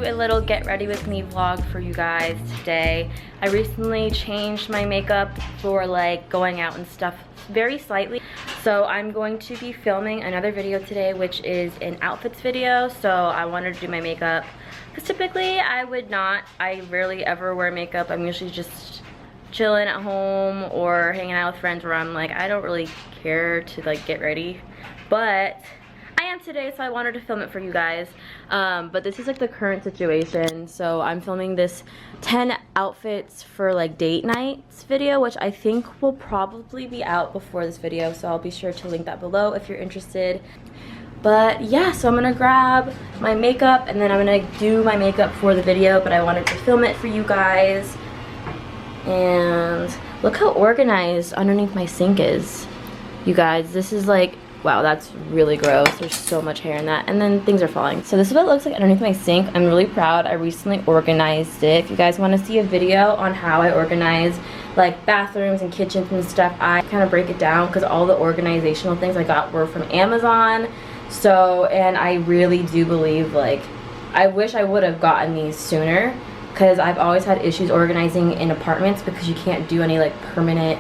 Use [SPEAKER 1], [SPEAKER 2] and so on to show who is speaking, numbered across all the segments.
[SPEAKER 1] do a little get ready with me vlog for you guys today. I recently changed my makeup for like going out and stuff very slightly. So I'm going to be filming another video today, which is an outfits video. So I wanted to do my makeup because typically I rarely ever wear makeup. I'm usually just chilling at home or hanging out with friends where I'm like, I don't really care to like get ready. But I am today, so I wanted to film it for you guys. But this is like the current situation. So I'm filming this 10 outfits for like date nights video, which I think will probably be out before this video. So I'll be sure to link that below if you're interested. But yeah, so I'm gonna grab my makeup and then I'm gonna do my makeup for the video, but I wanted to film it for you guys. And look how organized underneath my sink is. You guys, this is like, wow, that's really gross. There's so much hair in that. And then things are falling. So this is what it looks like underneath my sink. I'm really proud. I recently organized it. If you guys want to see a video on how I organize like bathrooms and kitchens and stuff, I kind of break it down because all the organizational things I got were from Amazon. So, and I really do believe, like, I wish I would have gotten these sooner because I've always had issues organizing in apartments because you can't do any like permanent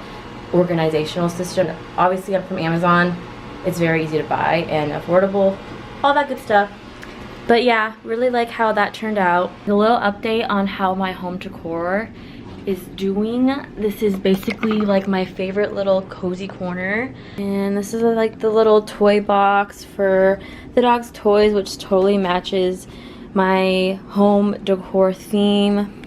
[SPEAKER 1] organizational system. Obviously I'm from Amazon. It's very easy to buy and affordable, all that good stuff. But yeah, really like how that turned out. A little update on how my home decor is doing. This is basically like my favorite little cozy corner. And this is like the little toy box for the dog's toys, which totally matches my home decor theme.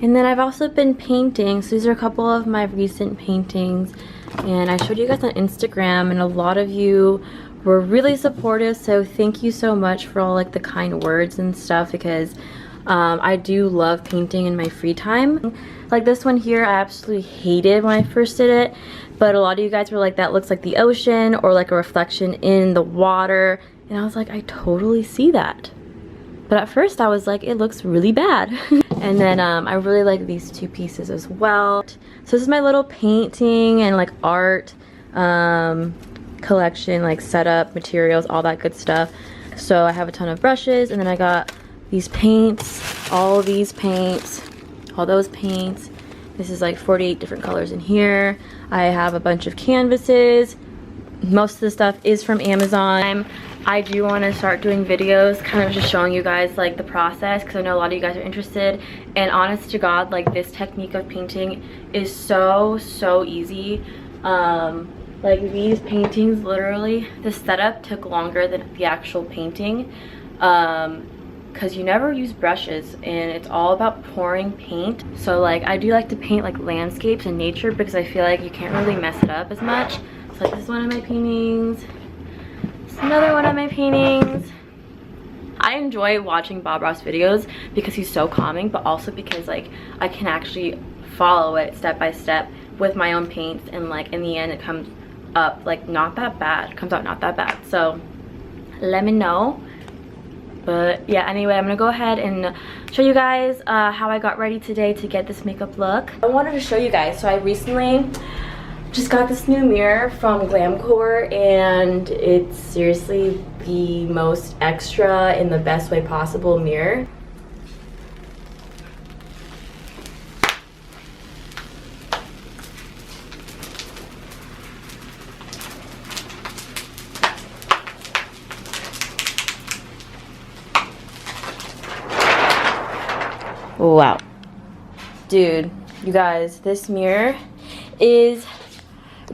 [SPEAKER 1] And then I've also been painting. So these are a couple of my recent paintings. And I showed you guys on Instagram and a lot of you were really supportive, so thank you so much for all like the kind words and stuff, because I do love painting in my free time. Like this one here I absolutely hated when I first did it, but a lot of you guys were like, that looks like the ocean or like a reflection in the water, and I was like, I totally see that. But at first I was like, it looks really bad. And then I really like these two pieces as well. So this is my little painting and like art collection, like setup, materials, all that good stuff. So I have a ton of brushes, and then I got these paints, all these paints, all those paints. This is like 48 different colors in here. I have a bunch of canvases. Most of the stuff is from Amazon. I do want to start doing videos kind of just showing you guys like the process, because I know a lot of you guys are interested. And honest to God, like this technique of painting is so easy. Like these paintings, literally the setup took longer than the actual painting, because you never use brushes and it's all about pouring paint. So like I do like to paint like landscapes and nature because I feel like you can't really mess it up as much. So like this is one of my paintings. Another one of my paintings. I enjoy watching Bob Ross videos because he's so calming, but also because like I can actually follow it step by step with my own paints, and like in the end it comes up like not that bad. It comes out not that bad. So let me know. But yeah, anyway, I'm gonna go ahead and show you guys how I got ready today to get this makeup look. I wanted to show you guys, so I recently just got this new mirror from Glamcore, and it's seriously the most extra in the best way possible mirror. Wow. Dude, you guys, this mirror is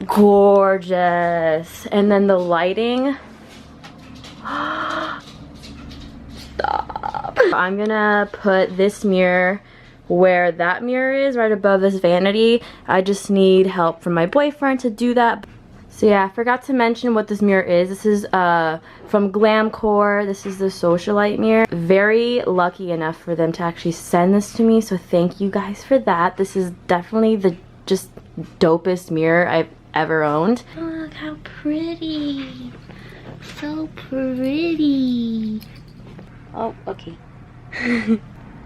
[SPEAKER 1] gorgeous. And then the lighting, stop. I'm gonna put this mirror where that mirror is, right above this vanity. I just need help from my boyfriend to do that. So yeah, I forgot to mention what this mirror is. This is from Glamcore. This is the Socialite mirror. Very lucky enough for them to actually send this to me, so thank you guys for that. This is definitely the just dopest mirror I've ever owned. Look how pretty. So pretty. Oh, okay.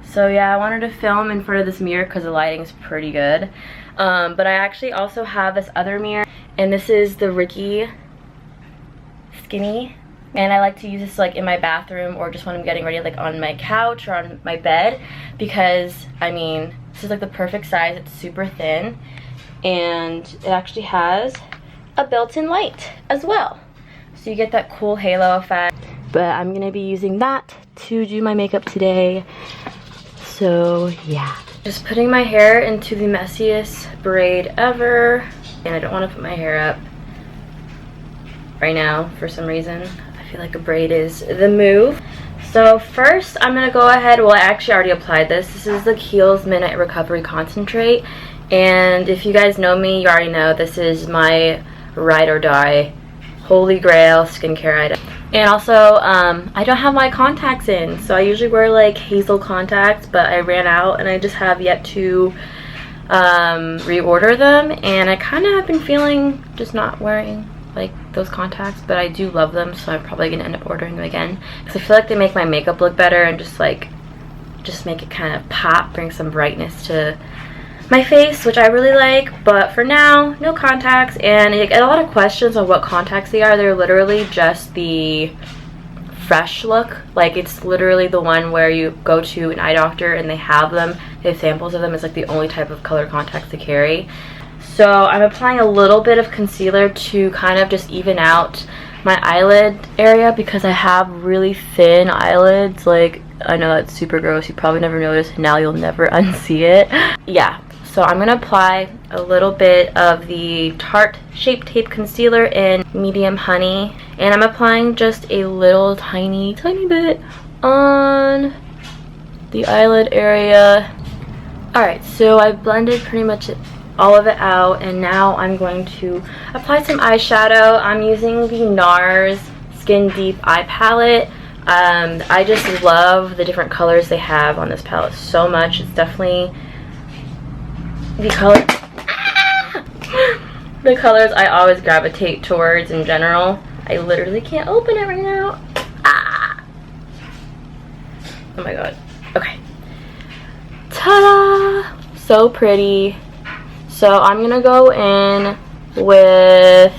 [SPEAKER 1] So yeah, I wanted to film in front of this mirror because the lighting is pretty good. But I actually also have this other mirror, and this is the Ricky Skinny And I like to use this like in my bathroom or just when I'm getting ready like on my couch or on my bed, because I mean this is like the perfect size. It's super thin and it actually has a built-in light as well, so you get that cool halo effect. But I'm gonna be using that to do my makeup today. So yeah, just putting my hair into the messiest braid ever, and I don't want to put my hair up right now for some reason. I feel like a braid is the move. So first I'm gonna go ahead, well I actually already applied this. This is the Kiehl's Midnight Recovery Concentrate, and if you guys know me, you already know this is my ride or die, holy grail skincare item. And also I don't have my contacts in, so I usually wear like hazel contacts, but I ran out and I just have yet to reorder them, and I kind of have been feeling just not wearing like those contacts, but I do love them, so I'm probably gonna end up ordering them again because I feel like they make my makeup look better and just make it kind of pop, bring some brightness to my face, which I really like. But for now, no contacts. And I get a lot of questions on what contacts they are. They're literally just the fresh look, like it's literally the one where you go to an eye doctor and they have them, they have samples of them. It's like the only type of color contacts to carry. So I'm applying a little bit of concealer to kind of just even out my eyelid area because I have really thin eyelids. Like, I know that's super gross, you probably never noticed, now you'll never unsee it. Yeah, so I'm gonna apply a little bit of the Tarte Shape Tape Concealer in Medium Honey, and I'm applying just a little tiny bit on the eyelid area. Alright, so I blended pretty much all of it out, and now I'm going to apply some eyeshadow. I'm using the NARS Skin Deep Eye Palette. I just love the different colors they have on this palette so much. It's definitely the colors I always gravitate towards in general. I literally can't open it right now. Oh my god. Okay. Ta-da! So pretty. So I'm gonna go in with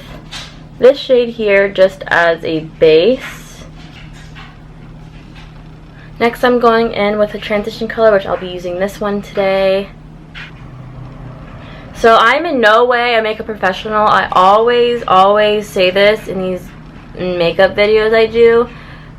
[SPEAKER 1] this shade here just as a base. Next I'm going in with a transition color, which I'll be using this one today. So I'm in no way a makeup professional. I always say this in these makeup videos I do,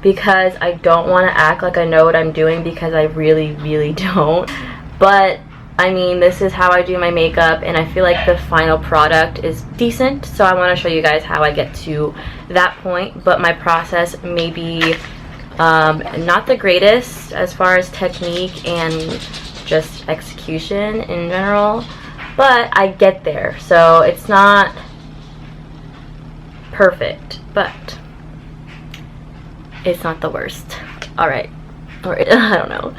[SPEAKER 1] because I don't want to act like I know what I'm doing, because I really don't. But I mean, this is how I do my makeup, and I feel like the final product is decent, so I want to show you guys how I get to that point. But my process may be not the greatest as far as technique and just execution in general, but I get there, so it's not perfect, but it's not the worst. Alright, or I don't know.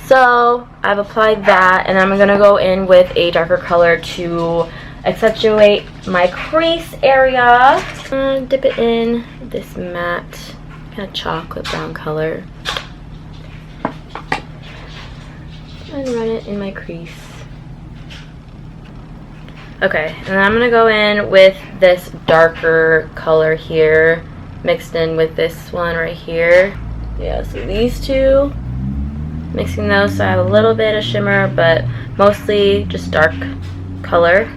[SPEAKER 1] So I've applied that, and I'm gonna go in with a darker color to accentuate my crease area. Dip it in this matte kind of chocolate brown color and run it in my crease. Okay, and then I'm gonna go in with this darker color here mixed in with this one right here. Yeah, so these two, mixing those so I have a little bit of shimmer, but mostly just dark color,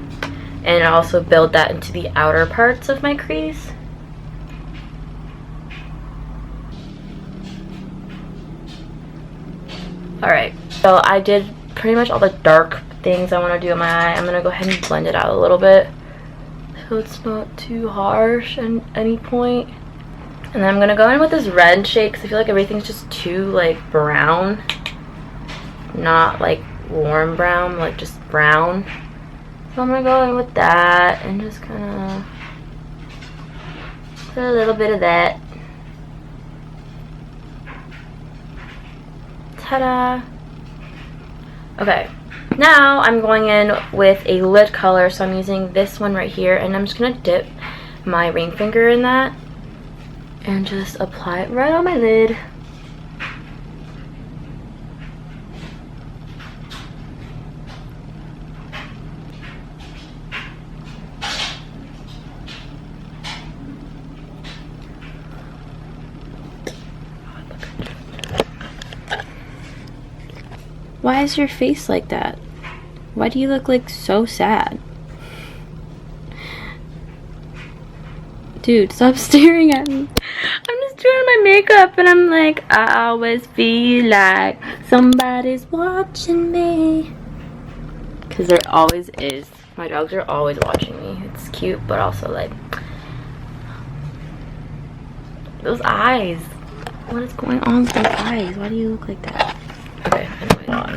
[SPEAKER 1] and also build that into the outer parts of my crease. Alright, so I did pretty much all the dark things I want to do in my eye. I'm going to go ahead and blend it out a little bit so it's not too harsh at any point. And then I'm going to go in with this red shade because I feel like everything's just too like brown. Not like warm brown, like just brown. So I'm going to go in with that and just kind of put a little bit of that. Ta-da! Okay, now I'm going in with a lid color, so I'm using this one right here, and I'm just going to dip my ring finger in that and just apply it right on my lid. Why is your face like that? Why do you look like so sad? Dude, stop staring at me. I'm just doing my makeup and I'm like, I always feel like somebody's watching me. Because there always is. My dogs are always watching me. It's cute, but also like, those eyes. What is going on with those eyes? Why do you look like that? Okay, anyway.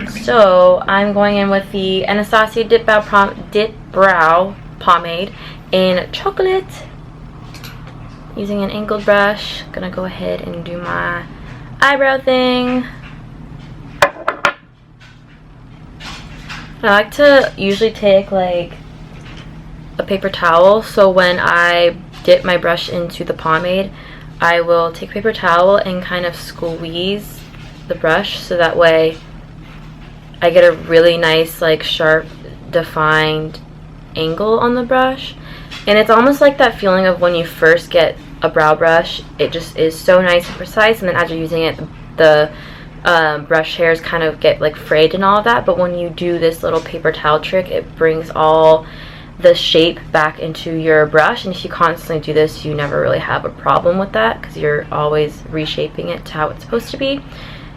[SPEAKER 1] So I'm going in with the Anastasia Dip Brow Pomade in chocolate. Using an angled brush. Gonna go ahead and do my eyebrow thing. I like to usually take like a paper towel, so when I dip my brush into the pomade, I will take a paper towel and kind of squeeze the brush so that way I get a really nice, like, sharp, defined angle on the brush. And it's almost like that feeling of when you first get a brow brush. It just is so nice and precise, and then as you're using it, the brush hairs kind of get like frayed and all of that. But when you do this little paper towel trick, it brings all the shape back into your brush, and if you constantly do this, you never really have a problem with that because you're always reshaping it to how it's supposed to be.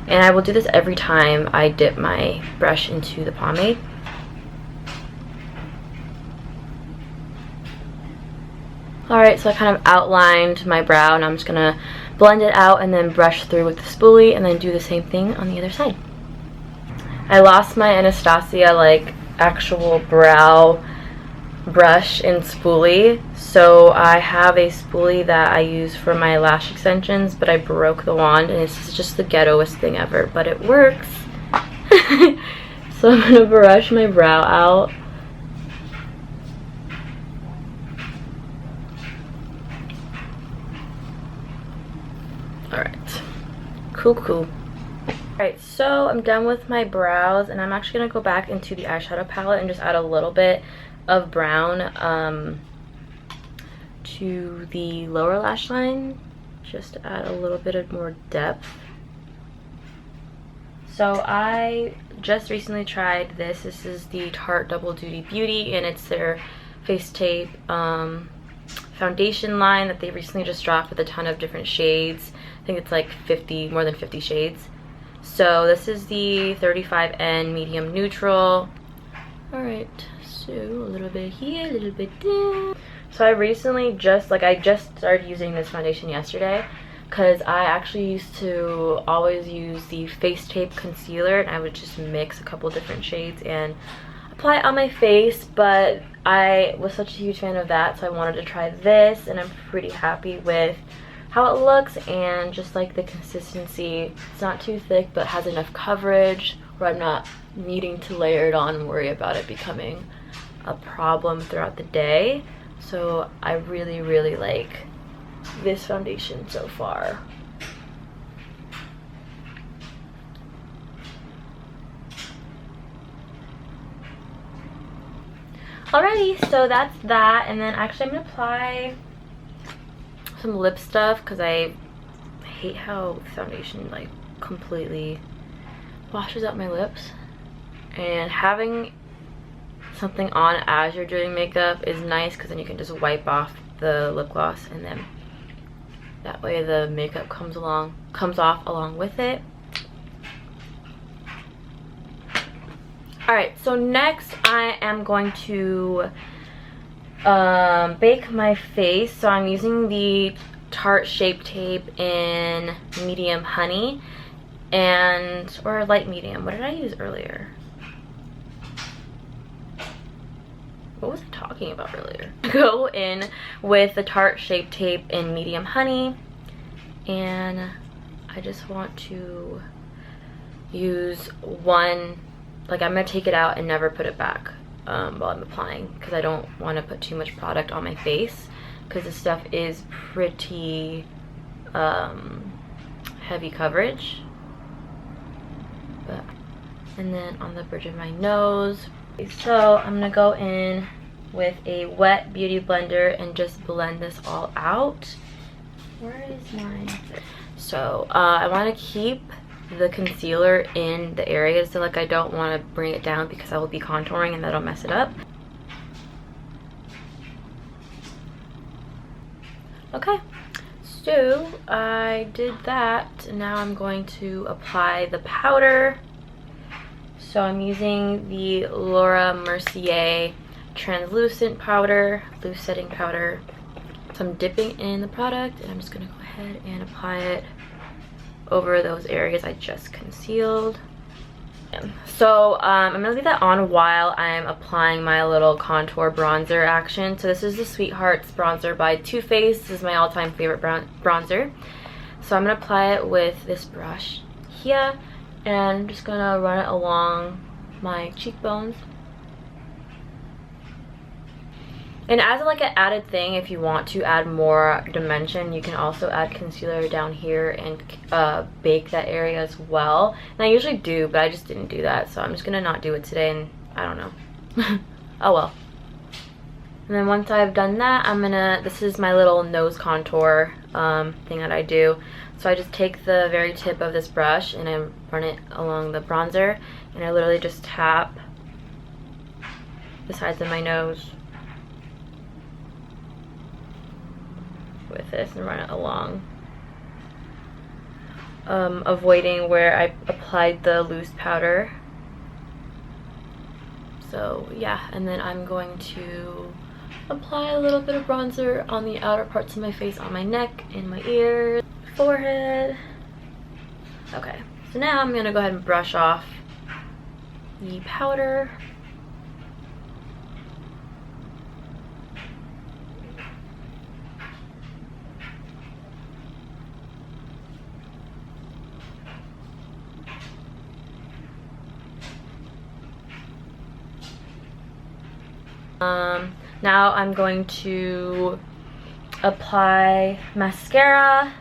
[SPEAKER 1] And I will do this every time I dip my brush into the pomade. Alright, so I kind of outlined my brow, and I'm just gonna blend it out and then brush through with the spoolie and then do the same thing on the other side. I lost my Anastasia like actual brow brush and spoolie, so I have a spoolie that I use for my lash extensions, but I broke the wand and this is just the ghettoest thing ever, but it works. So I'm gonna brush my brow out. Alright, cool. Alright, so I'm done with my brows, and I'm actually going to go back into the eyeshadow palette and just add a little bit of brown to the lower lash line, just to add a little bit of more depth. So I just recently tried this. This is the Tarte Double Duty Beauty, and it's their face tape foundation line that they recently just dropped with a ton of different shades. I think it's like more than 50 shades. So this is the 35N medium neutral. Alright, so a little bit here, a little bit there. So I recently just started using this foundation yesterday, because I actually used to always use the face tape concealer, and I would just mix a couple different shades and apply it on my face, but I was such a huge fan of that, so I wanted to try this, and I'm pretty happy with how it looks and just like the consistency. It's not too thick, but has enough coverage where I'm not needing to layer it on and worry about it becoming a problem throughout the day. So I really like this foundation so far. Alrighty, so that's that, and then actually I'm gonna apply some lip stuff because I hate how foundation like completely washes out my lips, and having something on as you're doing makeup is nice because then you can just wipe off the lip gloss, and then that way the makeup comes off along with it. Alright, so next I am going to bake my face. So I'm using the Tarte Shape Tape in medium honey or light medium. What did I use earlier? What was I talking about earlier? Go in with the Tarte Shape Tape in medium honey, and I just want to use one. Like, I'm going to take it out and never put it back while I'm applying, because I don't want to put too much product on my face, because this stuff is pretty heavy coverage. And then on the bridge of my nose. So I'm going to go in with a wet beauty blender and just blend this all out. Where is mine? So I want to keep the concealer in the areas that like I don't want to bring it down because I will be contouring and that'll mess it up. Okay, so I did that, and now I'm going to apply the powder. So I'm using the Laura Mercier translucent powder, loose setting powder. So I'm dipping in the product, and I'm just gonna go ahead and apply it over those areas I just concealed. So I'm gonna leave that on while I'm applying my little contour bronzer action. So this is the Sweethearts bronzer by Too Faced. This is my all-time favorite bronzer. So I'm gonna apply it with this brush here, and I'm just gonna run it along my cheekbones. And as like an added thing, if you want to add more dimension, you can also add concealer down here and bake that area as well. And I usually do, but I just didn't do that, so I'm just gonna not do it today, and I don't know. Oh well. And then once I've done that, this is my little nose contour thing that I do. So I just take the very tip of this brush and I run it along the bronzer, and I literally just tap the sides of my nose with this and run it along, avoiding where I applied the loose powder. So yeah, and then I'm going to apply a little bit of bronzer on the outer parts of my face, on my neck, in my ears, forehead. Okay, so now I'm gonna go ahead and brush off the powder. Now I'm going to apply mascara,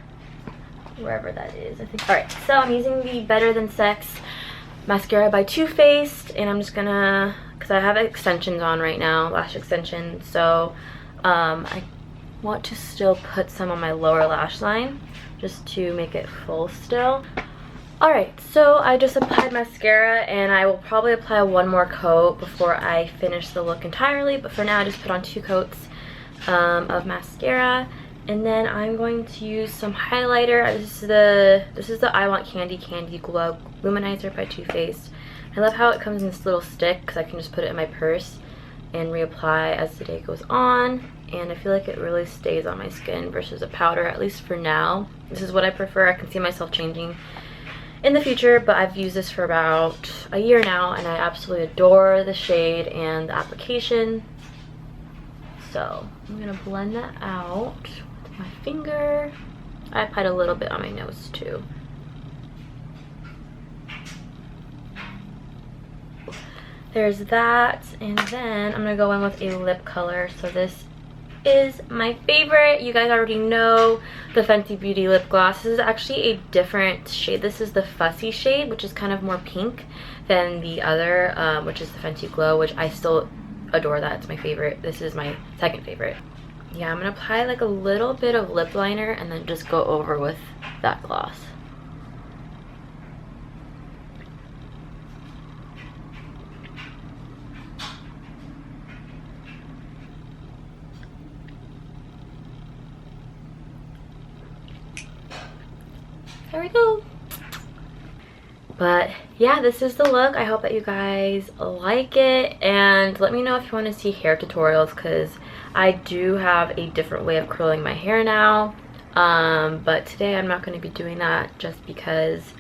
[SPEAKER 1] wherever that is, I think. Alright, so I'm using the Better Than Sex mascara by Too Faced, and I'm just gonna, because I have extensions on right now, lash extensions, so I want to still put some on my lower lash line, just to make it full still. Alright, so I just applied mascara, and I will probably apply one more coat before I finish the look entirely, but for now I just put on 2 coats of mascara, and then I'm going to use some highlighter. This is the I Want Candy Glow Luminizer by Too Faced. I love how it comes in this little stick because I can just put it in my purse and reapply as the day goes on, and I feel like it really stays on my skin versus a powder, at least for now. This is what I prefer. I can see myself changing in the future, but I've used this for about a year now, and I absolutely adore the shade and the application. So I'm gonna blend that out with my finger. I applied a little bit on my nose too. There's that, and then I'm gonna go in with a lip color. So this is my favorite. You guys already know the Fenty Beauty lip gloss. This is actually a different shade. This is the Fussy shade, which is kind of more pink than the other, which is the Fenty Glow, which I still adore. That it's my favorite. This is my second favorite. Yeah, I'm gonna apply like a little bit of lip liner and then just go over with that gloss. There we go. But yeah, this is the look. I hope that you guys like it, and let me know if you want to see hair tutorials, because I do have a different way of curling my hair now, but today I'm not going to be doing that just because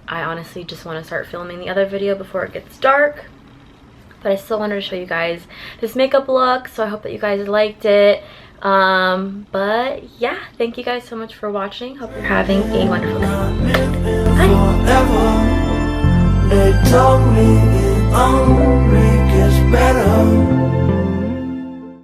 [SPEAKER 1] I honestly just want to start filming the other video before it gets dark. But I still wanted to show you guys this makeup look, so I hope that you guys liked it. But yeah, thank you guys so much for watching. Hope you're having a wonderful day. Bye. They told me it only gets better.